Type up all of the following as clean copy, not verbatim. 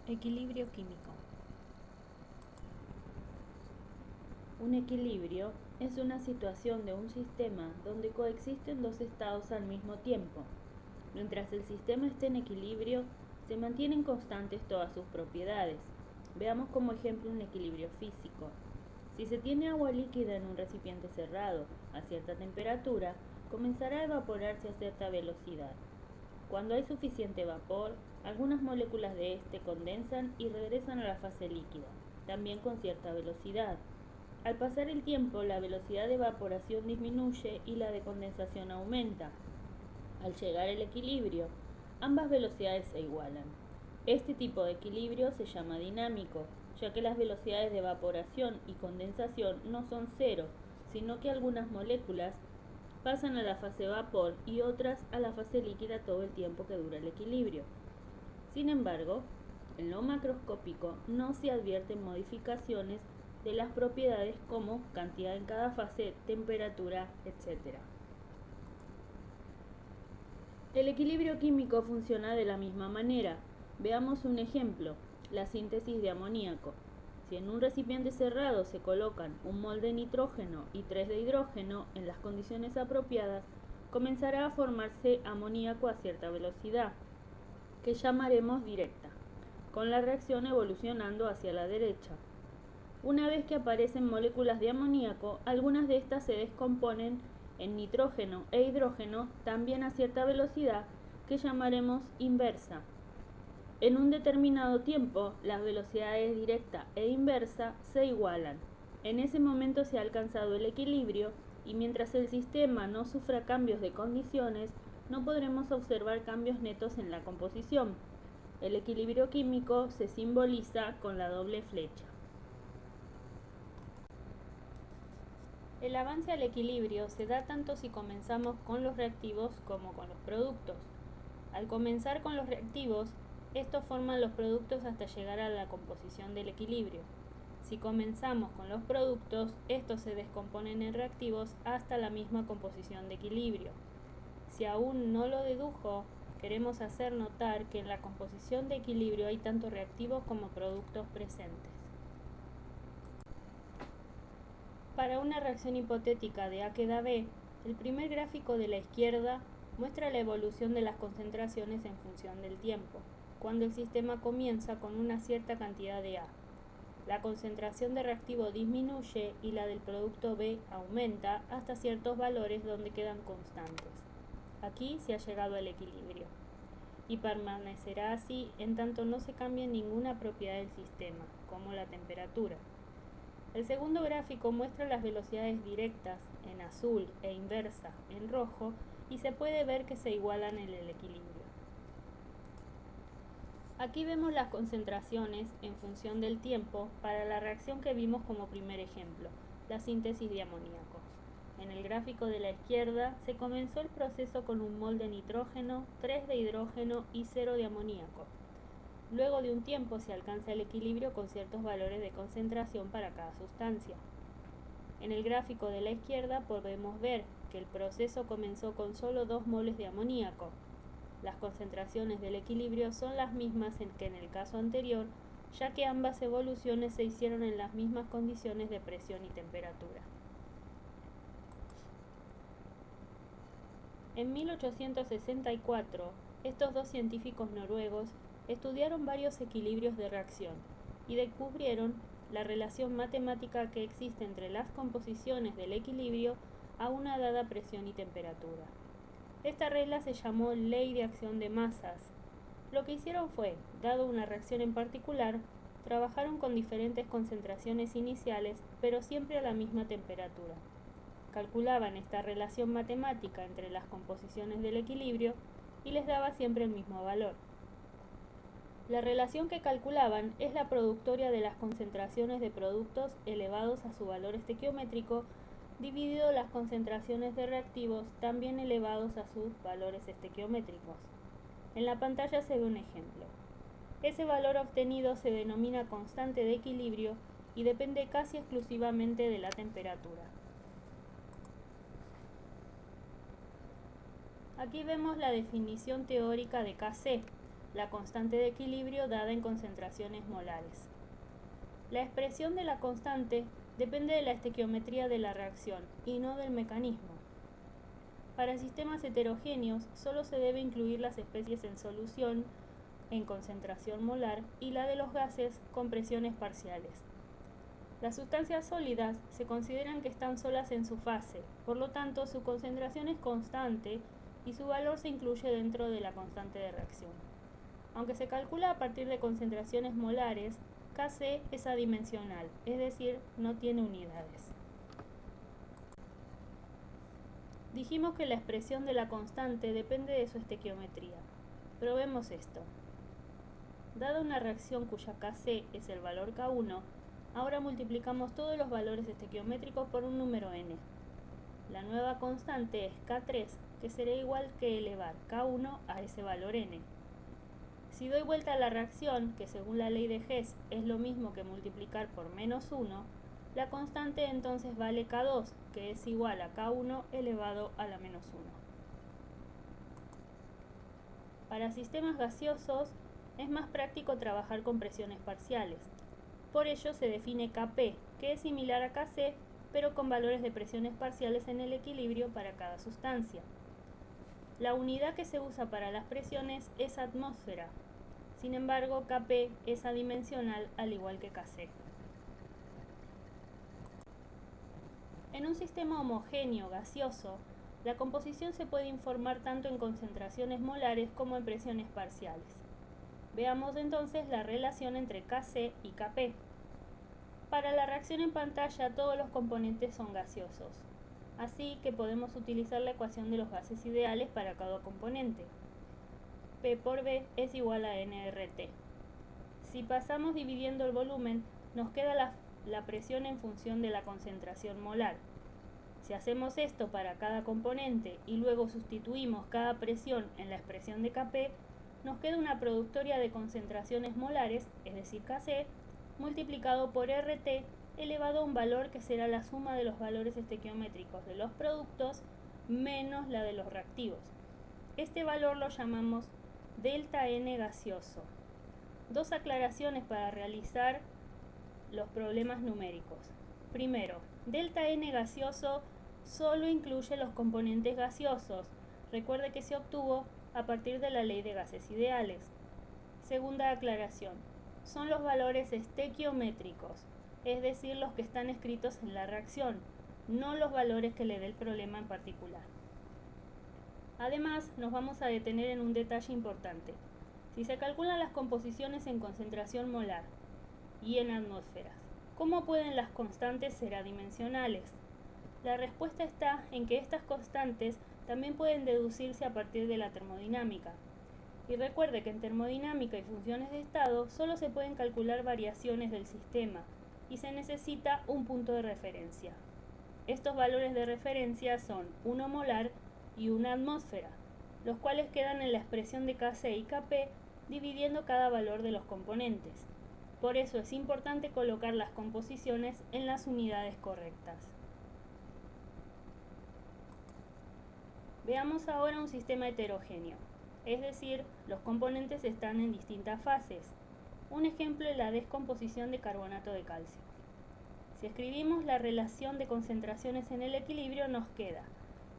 Equilibrio químico. Un equilibrio es una situación de un sistema donde coexisten dos estados al mismo tiempo. Mientras el sistema esté en equilibrio, se mantienen constantes todas sus propiedades. Veamos como ejemplo un equilibrio físico. Si se tiene agua líquida en un recipiente cerrado a cierta temperatura, comenzará a evaporarse a cierta velocidad. Cuando hay suficiente vapor, algunas moléculas de este condensan y regresan a la fase líquida, también con cierta velocidad. Al pasar el tiempo, la velocidad de evaporación disminuye y la de condensación aumenta. Al llegar al equilibrio, ambas velocidades se igualan. Este tipo de equilibrio se llama dinámico, ya que las velocidades de evaporación y condensación no son cero, sino que algunas moléculas pasan a la fase vapor y otras a la fase líquida todo el tiempo que dura el equilibrio. Sin embargo, en lo macroscópico no se advierten modificaciones de las propiedades como cantidad en cada fase, temperatura, etc. El equilibrio químico funciona de la misma manera. Veamos un ejemplo, la síntesis de amoníaco. Si en un recipiente cerrado se colocan un mol de nitrógeno y 3 de hidrógeno en las condiciones apropiadas, comenzará a formarse amoníaco a cierta velocidad, que llamaremos directa, con la reacción evolucionando hacia la derecha. Una vez que aparecen moléculas de amoníaco, algunas de estas se descomponen en nitrógeno e hidrógeno también a cierta velocidad, que llamaremos inversa. En un determinado tiempo, las velocidades directa e inversa se igualan. En ese momento se ha alcanzado el equilibrio y mientras el sistema no sufra cambios de condiciones, no podremos observar cambios netos en la composición. El equilibrio químico se simboliza con la doble flecha. El avance al equilibrio se da tanto si comenzamos con los reactivos como con los productos. Al comenzar con los reactivos, estos forman los productos hasta llegar a la composición del equilibrio. Si comenzamos con los productos, estos se descomponen en reactivos hasta la misma composición de equilibrio. Si aún no lo dedujo, queremos hacer notar que en la composición de equilibrio hay tanto reactivos como productos presentes. Para una reacción hipotética de A que da B, el primer gráfico de la izquierda muestra la evolución de las concentraciones en función del tiempo, cuando el sistema comienza con una cierta cantidad de A. La concentración de reactivo disminuye y la del producto B aumenta hasta ciertos valores donde quedan constantes. Aquí se ha llegado al equilibrio y permanecerá así en tanto no se cambie ninguna propiedad del sistema, como la temperatura. El segundo gráfico muestra las velocidades directas en azul e inversa en rojo y se puede ver que se igualan en el equilibrio. Aquí vemos las concentraciones en función del tiempo para la reacción que vimos como primer ejemplo, la síntesis de amoníaco. En el gráfico de la izquierda se comenzó el proceso con un mol de nitrógeno, 3 de hidrógeno y 0 de amoníaco. Luego de un tiempo se alcanza el equilibrio con ciertos valores de concentración para cada sustancia. En el gráfico de la izquierda podemos ver que el proceso comenzó con solo 2 moles de amoníaco. Las concentraciones del equilibrio son las mismas que en el caso anterior, ya que ambas evoluciones se hicieron en las mismas condiciones de presión y temperatura. En 1864, estos dos científicos noruegos estudiaron varios equilibrios de reacción y descubrieron la relación matemática que existe entre las composiciones del equilibrio a una dada presión y temperatura. Esta regla se llamó ley de acción de masas. Lo que hicieron fue, dado una reacción en particular, trabajaron con diferentes concentraciones iniciales, pero siempre a la misma temperatura. Calculaban esta relación matemática entre las composiciones del equilibrio y les daba siempre el mismo valor. La relación que calculaban es la productoria de las concentraciones de productos elevados a su valor estequiométrico dividido las concentraciones de reactivos también elevados a sus valores estequiométricos. En la pantalla se ve un ejemplo. Ese valor obtenido se denomina constante de equilibrio y depende casi exclusivamente de la temperatura. Aquí vemos la definición teórica de Kc. la constante de equilibrio dada en concentraciones molares. La expresión de la constante depende de la estequiometría de la reacción y no del mecanismo. Para sistemas heterogéneos solo se debe incluir las especies en solución en concentración molar y la de los gases con presiones parciales. Las sustancias sólidas se consideran que están solas en su fase, por lo tanto su concentración es constante y su valor se incluye dentro de la constante de reacción. Aunque se calcula a partir de concentraciones molares, Kc es adimensional, es decir, no tiene unidades. Dijimos que la expresión de la constante depende de su estequiometría. Probemos esto. Dada una reacción cuya Kc es el valor K1, ahora multiplicamos todos los valores estequiométricos por un número n. La nueva constante es K3, que será igual que elevar K1 a ese valor n. Si doy vuelta a la reacción, que según la ley de Hess es lo mismo que multiplicar por menos 1, la constante entonces vale K2, que es igual a K1 elevado a la menos 1. Para sistemas gaseosos es más práctico trabajar con presiones parciales. Por ello se define Kp, que es similar a Kc, pero con valores de presiones parciales en el equilibrio para cada sustancia. La unidad que se usa para las presiones es atmósfera. Sin embargo, Kp es adimensional al igual que Kc. En un sistema homogéneo gaseoso, la composición se puede informar tanto en concentraciones molares como en presiones parciales. Veamos entonces la relación entre Kc y Kp. Para la reacción en pantalla todos los componentes son gaseosos, así que podemos utilizar la ecuación de los gases ideales para cada componente. P por B es igual a nRT. Si pasamos dividiendo el volumen, nos queda la presión en función de la concentración molar. Si hacemos esto para cada componente y luego sustituimos cada presión en la expresión de Kp, nos queda una productoria de concentraciones molares, es decir, Kc, multiplicado por RT elevado a un valor que será la suma de los valores estequiométricos de los productos menos la de los reactivos. Este valor lo llamamos delta N gaseoso. Dos aclaraciones para realizar los problemas numéricos. Primero, delta N gaseoso solo incluye los componentes gaseosos. Recuerde que se obtuvo a partir de la ley de gases ideales. Segunda aclaración, son los valores estequiométricos, es decir, los que están escritos en la reacción, no los valores que le dé el problema en particular. Además, nos vamos a detener en un detalle importante. Si se calculan las composiciones en concentración molar y en atmósferas, ¿cómo pueden las constantes ser adimensionales? La respuesta está en que estas constantes también pueden deducirse a partir de la termodinámica. Y recuerde que en termodinámica y funciones de estado solo se pueden calcular variaciones del sistema y se necesita un punto de referencia. Estos valores de referencia son 1 molar y 1 atmósfera, los cuales quedan en la expresión de Kc y Kp dividiendo cada valor de los componentes. Por eso es importante colocar las composiciones en las unidades correctas. Veamos ahora un sistema heterogéneo, es decir, los componentes están en distintas fases. Un ejemplo es la descomposición de carbonato de calcio. Si escribimos la relación de concentraciones en el equilibrio, nos queda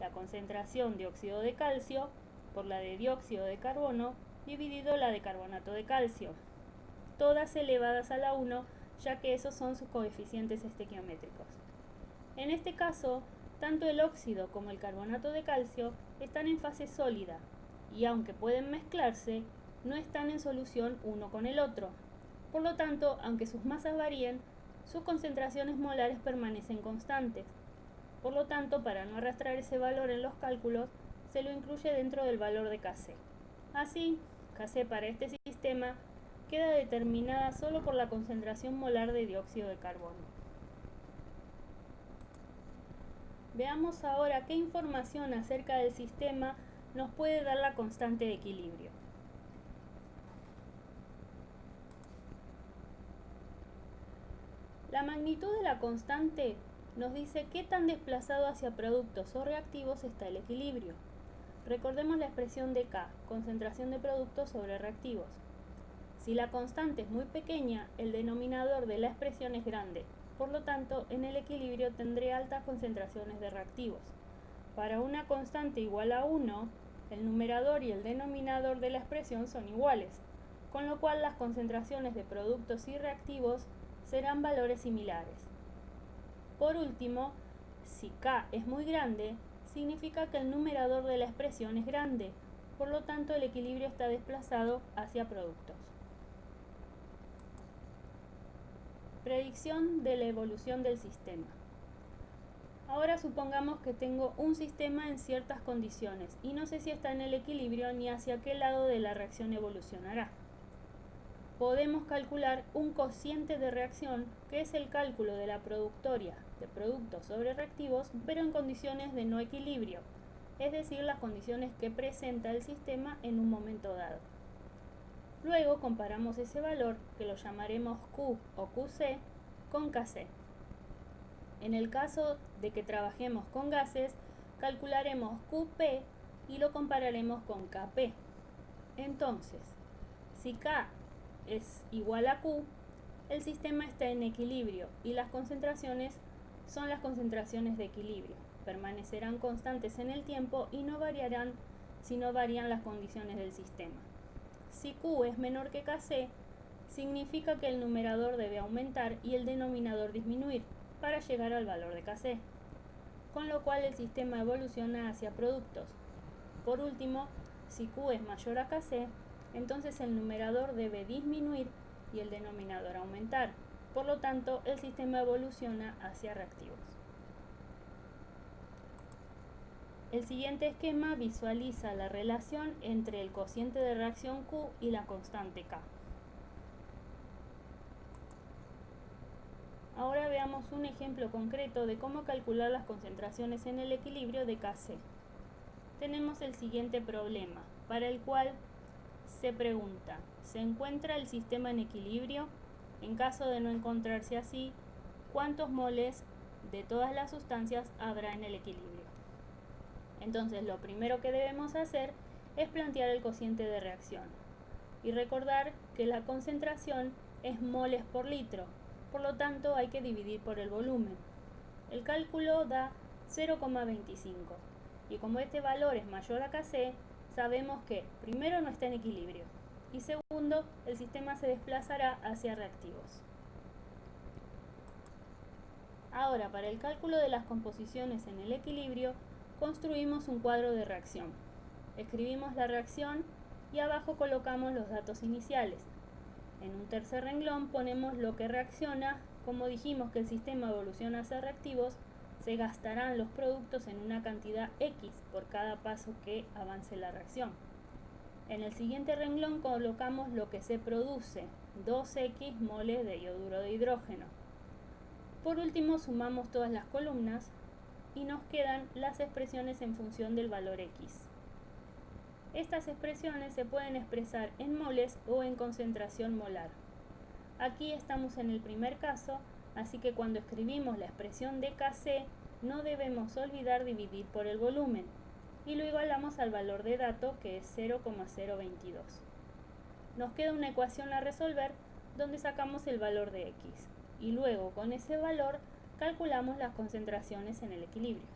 la concentración de óxido de calcio por la de dióxido de carbono dividido la de carbonato de calcio, todas elevadas a la 1, ya que esos son sus coeficientes estequiométricos. En este caso, tanto el óxido como el carbonato de calcio están en fase sólida y aunque pueden mezclarse, no están en solución uno con el otro. Por lo tanto, aunque sus masas varíen, sus concentraciones molares permanecen constantes. Por lo tanto, para no arrastrar ese valor en los cálculos, se lo incluye dentro del valor de Kc. Así, Kc para este sistema queda determinada solo por la concentración molar de dióxido de carbono. Veamos ahora qué información acerca del sistema nos puede dar la constante de equilibrio. La magnitud de la constante nos dice qué tan desplazado hacia productos o reactivos está el equilibrio. Recordemos la expresión de K, concentración de productos sobre reactivos. Si la constante es muy pequeña, el denominador de la expresión es grande. Por lo tanto, en el equilibrio tendré altas concentraciones de reactivos. Para una constante igual a 1, el numerador y el denominador de la expresión son iguales, con lo cual las concentraciones de productos y reactivos serán valores similares. Por último, si K es muy grande, significa que el numerador de la expresión es grande, por lo tanto el equilibrio está desplazado hacia productos. Predicción de la evolución del sistema. Ahora supongamos que tengo un sistema en ciertas condiciones y no sé si está en el equilibrio ni hacia qué lado de la reacción evolucionará. Podemos calcular un cociente de reacción, que es el cálculo de la productoria de productos sobre reactivos, pero en condiciones de no equilibrio, es decir, las condiciones que presenta el sistema en un momento dado. Luego comparamos ese valor, que lo llamaremos Q o QC, con KC. En el caso de que trabajemos con gases, calcularemos QP y lo compararemos con KP. Entonces, si K es igual a Q, el sistema está en equilibrio y las concentraciones son las concentraciones de equilibrio. Permanecerán constantes en el tiempo y no variarán si no varían las condiciones del sistema. Si Q es menor que Kc, significa que el numerador debe aumentar y el denominador disminuir para llegar al valor de Kc, con lo cual el sistema evoluciona hacia productos. Por último, si Q es mayor a Kc, entonces el numerador debe disminuir y el denominador aumentar. Por lo tanto, el sistema evoluciona hacia reactivos. El siguiente esquema visualiza la relación entre el cociente de reacción Q y la constante K. Ahora veamos un ejemplo concreto de cómo calcular las concentraciones en el equilibrio de Kc. Tenemos el siguiente problema, para el cual se pregunta: ¿se encuentra el sistema en equilibrio? En caso de no encontrarse así, ¿cuántos moles de todas las sustancias habrá en el equilibrio? Entonces, lo primero que debemos hacer es plantear el cociente de reacción y recordar que la concentración es moles por litro, por lo tanto hay que dividir por el volumen. El cálculo da 0,25 y como este valor es mayor a Kc, sabemos que primero no está en equilibrio y segundo, el sistema se desplazará hacia reactivos. Ahora, para el cálculo de las composiciones en el equilibrio, construimos un cuadro de reacción. Escribimos la reacción y abajo colocamos los datos iniciales. En un tercer renglón ponemos lo que reacciona. Como dijimos que el sistema evoluciona hacia reactivos, se gastarán los productos en una cantidad X por cada paso que avance la reacción. En el siguiente renglón colocamos lo que se produce, 2X moles de iodo de hidrógeno. Por último, sumamos todas las columnas y nos quedan las expresiones en función del valor X. Estas expresiones se pueden expresar en moles o en concentración molar. Aquí estamos en el primer caso, así que cuando escribimos la expresión de Kc no debemos olvidar dividir por el volumen y lo igualamos al valor de dato, que es 0,022. Nos queda una ecuación a resolver donde sacamos el valor de X y luego con ese valor calculamos las concentraciones en el equilibrio.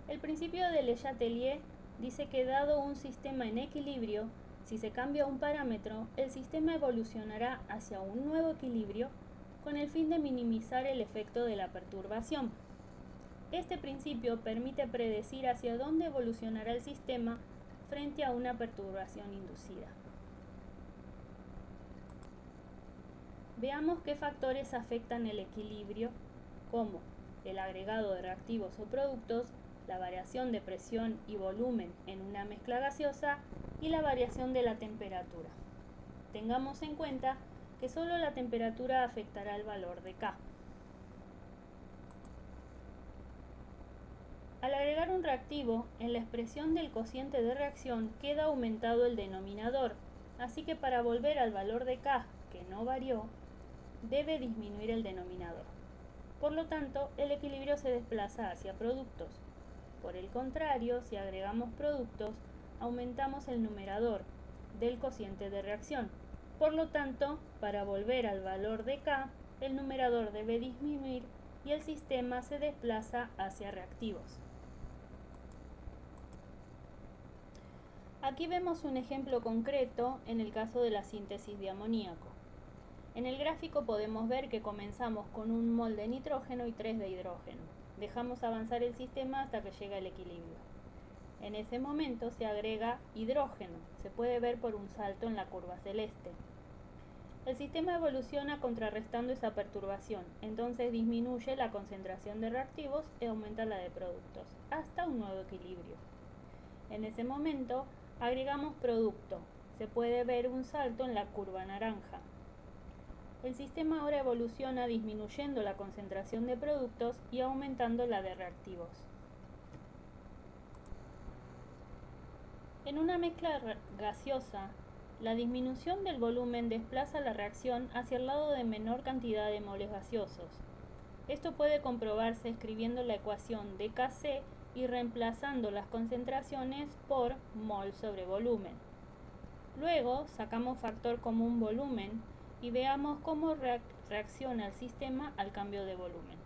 El principio de Le Chatelier dice que dado un sistema en equilibrio, si se cambia un parámetro, el sistema evolucionará hacia un nuevo equilibrio con el fin de minimizar el efecto de la perturbación. Este principio permite predecir hacia dónde evolucionará el sistema frente a una perturbación inducida. Veamos qué factores afectan el equilibrio, como el agregado de reactivos o productos, la variación de presión y volumen en una mezcla gaseosa y la variación de la temperatura. Tengamos en cuenta que solo la temperatura afectará el valor de K. Al agregar un reactivo, en la expresión del cociente de reacción queda aumentado el denominador, así que para volver al valor de K, que no varió, debe disminuir el denominador. Por lo tanto, el equilibrio se desplaza hacia productos. Por el contrario, si agregamos productos, aumentamos el numerador del cociente de reacción. Por lo tanto, para volver al valor de K, el numerador debe disminuir y el sistema se desplaza hacia reactivos. Aquí vemos un ejemplo concreto en el caso de la síntesis de amoníaco. En el gráfico podemos ver que comenzamos con un mol de nitrógeno y 3 de hidrógeno. Dejamos avanzar el sistema hasta que llega el equilibrio. En ese momento se agrega hidrógeno, se puede ver por un salto en la curva celeste. El sistema evoluciona contrarrestando esa perturbación, entonces disminuye la concentración de reactivos y aumenta la de productos, hasta un nuevo equilibrio. En ese momento agregamos producto, se puede ver un salto en la curva naranja. El sistema ahora evoluciona disminuyendo la concentración de productos y aumentando la de reactivos. En una mezcla gaseosa, la disminución del volumen desplaza la reacción hacia el lado de menor cantidad de moles gaseosos. Esto puede comprobarse escribiendo la ecuación de Kc y reemplazando las concentraciones por mol sobre volumen. Luego sacamos factor común volumen y veamos cómo reacciona el sistema al cambio de volumen.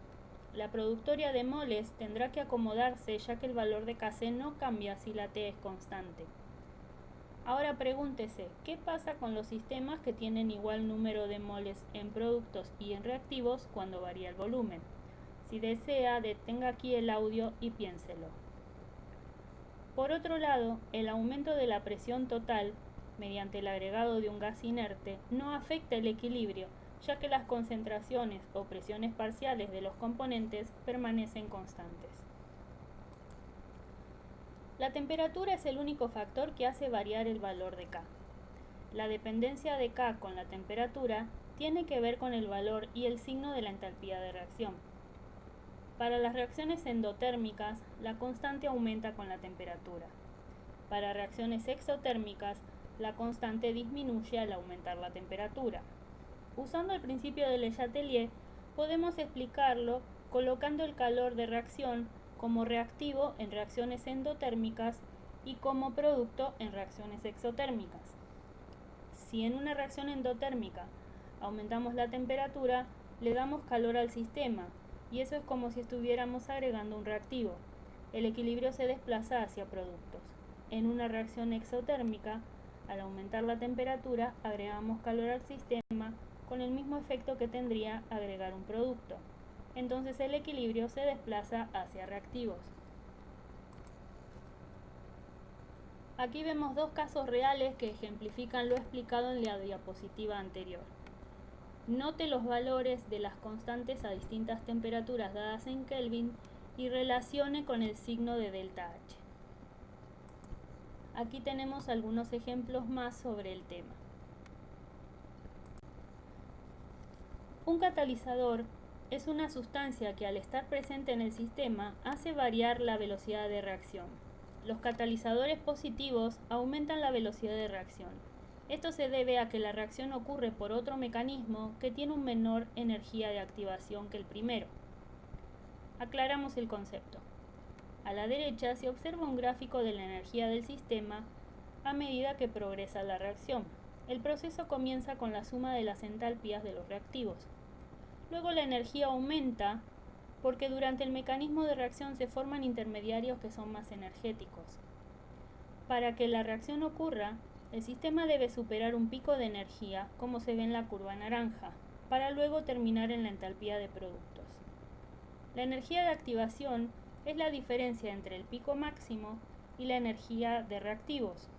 La productoria de moles tendrá que acomodarse ya que el valor de Kc no cambia si la T es constante. Ahora pregúntese, ¿qué pasa con los sistemas que tienen igual número de moles en productos y en reactivos cuando varía el volumen? Si desea, detenga aquí el audio y piénselo. Por otro lado, el aumento de la presión total mediante el agregado de un gas inerte no afecta el equilibrio, ya que las concentraciones o presiones parciales de los componentes permanecen constantes. La temperatura es el único factor que hace variar el valor de K. La dependencia de K con la temperatura tiene que ver con el valor y el signo de la entalpía de reacción. Para las reacciones endotérmicas, la constante aumenta con la temperatura. Para reacciones exotérmicas, la constante disminuye al aumentar la temperatura. Usando el principio de Le Chatelier, podemos explicarlo colocando el calor de reacción como reactivo en reacciones endotérmicas y como producto en reacciones exotérmicas. Si en una reacción endotérmica aumentamos la temperatura, le damos calor al sistema, y eso es como si estuviéramos agregando un reactivo. El equilibrio se desplaza hacia productos. En una reacción exotérmica, al aumentar la temperatura, agregamos calor al sistema con el mismo efecto que tendría agregar un producto. Entonces el equilibrio se desplaza hacia reactivos. Aquí vemos dos casos reales que ejemplifican lo explicado en la diapositiva anterior. Note los valores de las constantes a distintas temperaturas dadas en Kelvin y relacione con el signo de delta H. Aquí tenemos algunos ejemplos más sobre el tema. Un catalizador es una sustancia que al estar presente en el sistema hace variar la velocidad de reacción. Los catalizadores positivos aumentan la velocidad de reacción. Esto se debe a que la reacción ocurre por otro mecanismo que tiene una menor energía de activación que el primero. Aclaramos el concepto. A la derecha se observa un gráfico de la energía del sistema a medida que progresa la reacción. El proceso comienza con la suma de las entalpías de los reactivos. Luego la energía aumenta porque durante el mecanismo de reacción se forman intermediarios que son más energéticos. Para que la reacción ocurra, el sistema debe superar un pico de energía, como se ve en la curva naranja, para luego terminar en la entalpía de productos. La energía de activación es la diferencia entre el pico máximo y la energía de reactivos,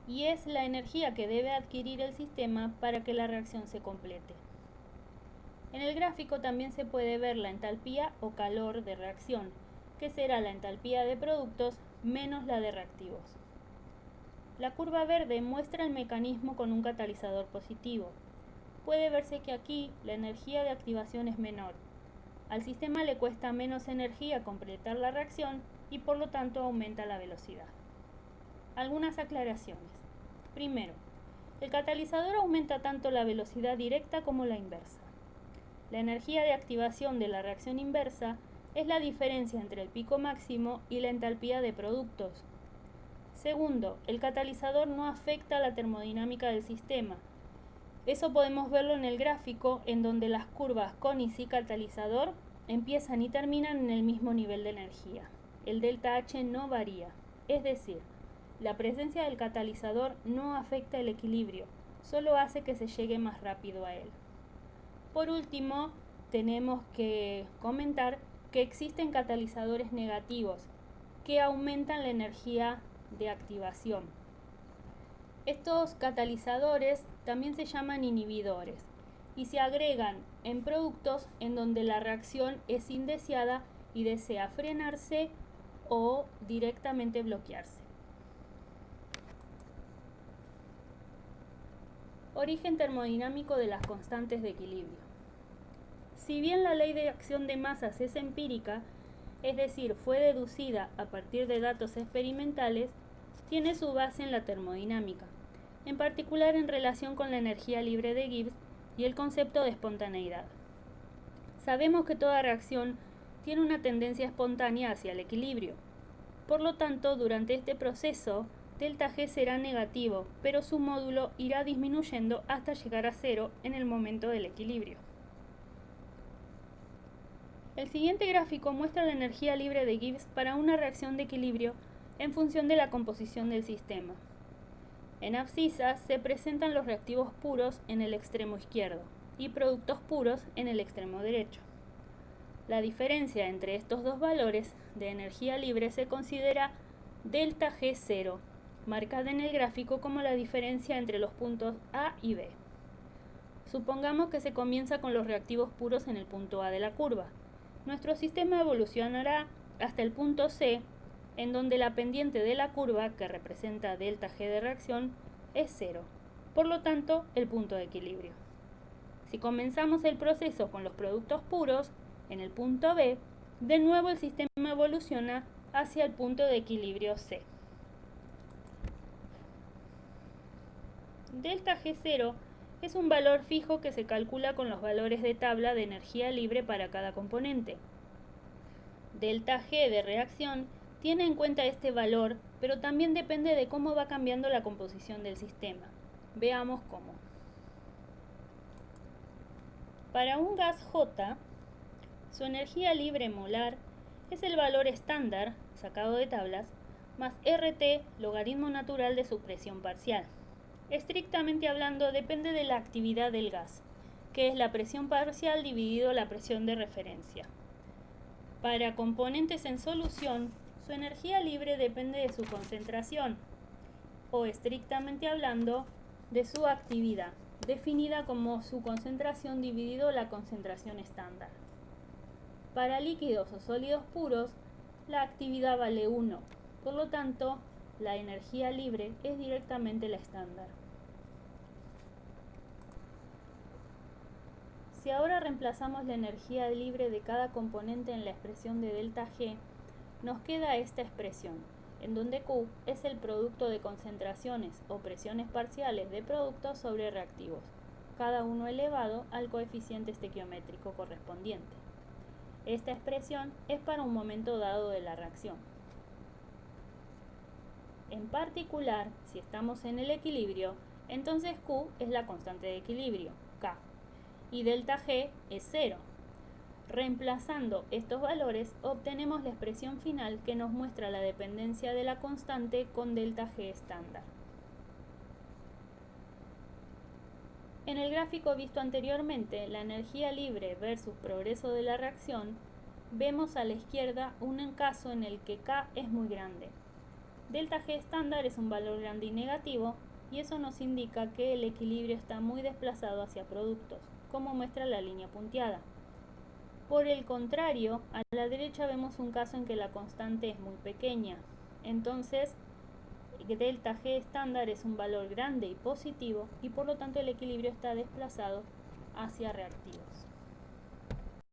y es la energía que debe adquirir el sistema para que la reacción se complete. En el gráfico también se puede ver la entalpía o calor de reacción, que será la entalpía de productos menos la de reactivos. La curva verde muestra el mecanismo con un catalizador positivo. Puede verse que aquí la energía de activación es menor. Al sistema le cuesta menos energía completar la reacción y por lo tanto aumenta la velocidad. Algunas aclaraciones. Primero, el catalizador aumenta tanto la velocidad directa como la inversa. La energía de activación de la reacción inversa es la diferencia entre el pico máximo y la entalpía de productos. Segundo, el catalizador no afecta a la termodinámica del sistema. Eso podemos verlo en el gráfico, en donde las curvas con y sin catalizador empiezan y terminan en el mismo nivel de energía. El delta H no varía, es decir, la presencia del catalizador no afecta el equilibrio, solo hace que se llegue más rápido a él. Por último, tenemos que comentar que existen catalizadores negativos que aumentan la energía de activación. Estos catalizadores también se llaman inhibidores y se agregan en productos en donde la reacción es indeseada y desea frenarse o directamente bloquearse. Origen termodinámico de las constantes de equilibrio. Si bien la ley de acción de masas es empírica, es decir, fue deducida a partir de datos experimentales, tiene su base en la termodinámica, en particular en relación con la energía libre de Gibbs y el concepto de espontaneidad. Sabemos que toda reacción tiene una tendencia espontánea hacia el equilibrio. Por lo tanto, durante este proceso, delta G será negativo, pero su módulo irá disminuyendo hasta llegar a cero en el momento del equilibrio. El siguiente gráfico muestra la energía libre de Gibbs para una reacción de equilibrio en función de la composición del sistema. En abscisas se presentan los reactivos puros en el extremo izquierdo y productos puros en el extremo derecho. La diferencia entre estos dos valores de energía libre se considera delta G0, marcada en el gráfico como la diferencia entre los puntos A y B. Supongamos que se comienza con los reactivos puros en el punto A de la curva. Nuestro sistema evolucionará hasta el punto C, en donde la pendiente de la curva, que representa delta G de reacción, es 0. Por lo tanto, el punto de equilibrio. Si comenzamos el proceso con los productos puros, en el punto B, de nuevo el sistema evoluciona hacia el punto de equilibrio C. Delta G0 es un valor fijo que se calcula con los valores de tabla de energía libre para cada componente. Delta G de reacción tiene en cuenta este valor, pero también depende de cómo va cambiando la composición del sistema. Veamos cómo. Para un gas J, su energía libre molar es el valor estándar, sacado de tablas, más RT, logaritmo natural de su presión parcial. Estrictamente hablando, depende de la actividad del gas, que es la presión parcial dividido la presión de referencia. Para componentes en solución, su energía libre depende de su concentración, o estrictamente hablando, de su actividad, definida como su concentración dividido la concentración estándar. Para líquidos o sólidos puros, la actividad vale 1, por lo tanto, la energía libre es directamente la estándar. Si ahora reemplazamos la energía libre de cada componente en la expresión de delta G, nos queda esta expresión, en donde Q es el producto de concentraciones o presiones parciales de productos sobre reactivos, cada uno elevado al coeficiente estequiométrico correspondiente. Esta expresión es para un momento dado de la reacción. En particular, si estamos en el equilibrio, entonces Q es la constante de equilibrio, K, y delta G es 0. Reemplazando estos valores, obtenemos la expresión final que nos muestra la dependencia de la constante con delta G estándar. En el gráfico visto anteriormente, la energía libre versus progreso de la reacción, vemos a la izquierda un caso en el que K es muy grande. Delta G estándar es un valor grande y negativo, y eso nos indica que el equilibrio está muy desplazado hacia productos, como muestra la línea punteada. Por el contrario, a la derecha vemos un caso en que la constante es muy pequeña. Entonces, delta G estándar es un valor grande y positivo, y por lo tanto el equilibrio está desplazado hacia reactivos.